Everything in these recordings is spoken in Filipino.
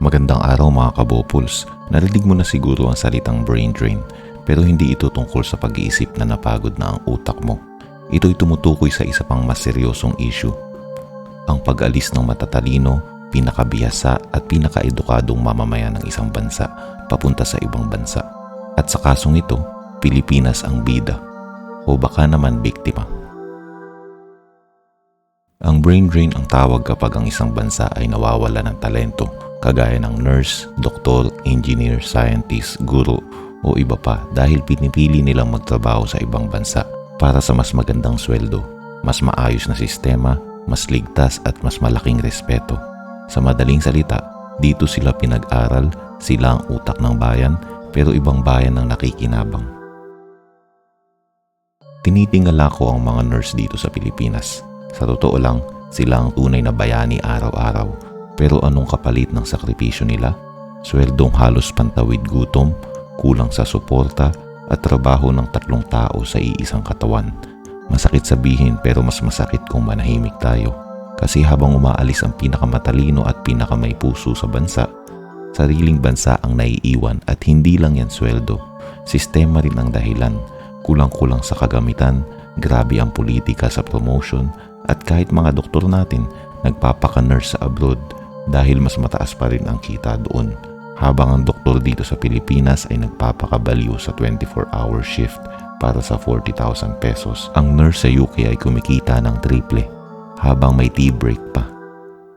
Magandang araw mga kabopuls. Narinig mo na siguro ang salitang brain drain, pero hindi ito tungkol sa pag-iisip na napagod na ang utak mo. Ito'y tumutukoy sa isa pang mas seryosong issue. Ang pag-alis ng matatalino, pinakabihasa at pinakaedukadong mamamayan ng isang bansa papunta sa ibang bansa. At sa kasong ito, Pilipinas ang bida o baka naman biktima. Ang brain drain ang tawag kapag ang isang bansa ay nawawala ng talento, kagaya ng nurse, doktor, engineer, scientist, guro o iba pa dahil pinipili nilang magtrabaho sa ibang bansa para sa mas magandang sweldo, mas maayos na sistema, mas ligtas at mas malaking respeto. Sa madaling salita, dito sila pinag-aral, sila ang utak ng bayan pero ibang bayan ang nakikinabang. Tinitingala ko ang mga nurse dito sa Pilipinas. Sa totoo lang, sila ang tunay na bayani araw-araw. Pero anong kapalit ng sakripisyo nila? Sweldong halos pantawid gutom, kulang sa suporta at trabaho ng 3 tao sa iisang katawan. Masakit sabihin pero mas masakit kung manahimik tayo. Kasi habang umaalis ang pinakamatalino at pinakamay puso sa bansa, sariling bansa ang naiiwan at hindi lang yan sweldo. Sistema rin ang dahilan. Kulang-kulang sa kagamitan, grabe ang politika sa promotion at kahit mga doktor natin nagpapaka-nurse sa abroad dahil mas mataas pa rin ang kita doon. Habang ang doktor dito sa Pilipinas ay nagpapakabaliw sa 24-hour shift para sa 40,000 pesos. Ang nurse sa UK ay kumikita ng triple habang may tea break pa.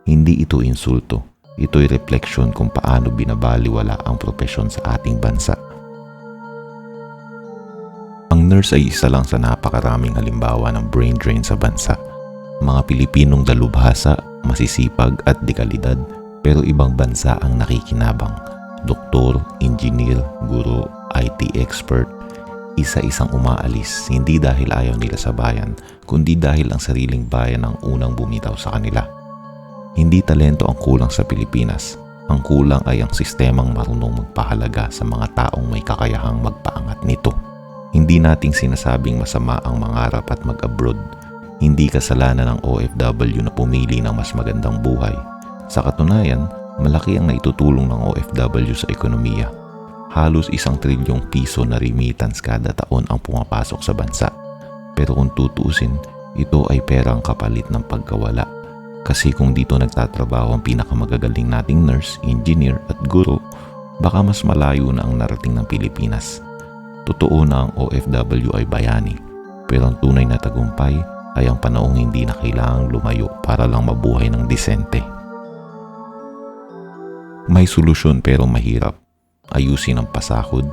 Hindi ito insulto. Ito'y refleksyon kung paano binabaliwala ang propesyon sa ating bansa. Ang nurse ay isa lang sa napakaraming halimbawa ng brain drain sa bansa. Mga Pilipinong dalubhasa, masisipag at dekalidad pero ibang bansa ang nakikinabang. Doktor, engineer, guro, IT expert, isa-isang umaalis hindi dahil ayaw nila sa bayan kundi dahil ang sariling bayan ang unang bumitaw sa kanila. Hindi talento ang kulang sa Pilipinas. Ang kulang ay ang sistemang marunong magpahalaga sa mga taong may kakayahang magpaangat nito. Hindi nating sinasabing masama ang mangarap at mag-abroad. Hindi kasalanan ng OFW na pumili ng mas magandang buhay. Sa katunayan, malaki ang naitutulong ng OFW sa ekonomiya. Halos 1 trilyong piso na remittance kada taon ang pumapasok sa bansa. Pero kung tutuusin, ito ay perang kapalit ng pagkawala. Kasi kung dito nagtatrabaho ang pinakamagagaling nating nurse, engineer at guro, baka mas malayo na ang narating ng Pilipinas. Totoo na ang OFW ay bayani, pero ang tunay na tagumpay ay ang panahong hindi na kailangang lumayo para lang mabuhay ng disente. May solusyon pero mahirap. Ayusin ang pasahod,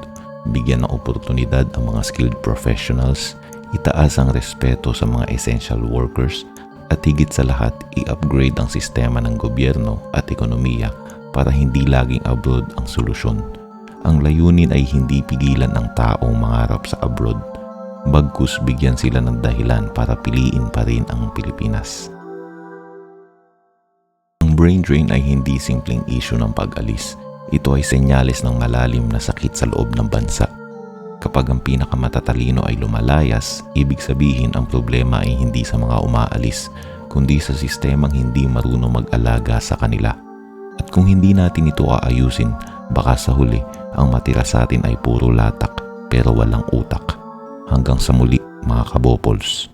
bigyan ng oportunidad ang mga skilled professionals, itaas ang respeto sa mga essential workers, at higit sa lahat, i-upgrade ang sistema ng gobyerno at ekonomiya para hindi laging abroad ang solusyon. Ang layunin ay hindi pigilan ang taong mangarap sa abroad, bagkus bigyan sila ng dahilan para piliin pa rin ang Pilipinas. Ang brain drain ay hindi simpleng issue ng pag-alis. Ito ay senyales ng malalim na sakit sa loob ng bansa. Kapag ang pinakamatatalino ay lumalayas, ibig sabihin ang problema ay hindi sa mga umaalis, kundi sa sistemang hindi marunong mag-alaga sa kanila. At kung hindi natin ito aayusin, baka sa huli, ang matira sa atin ay puro latak pero walang utak. Hanggang sa muli mga kabopols.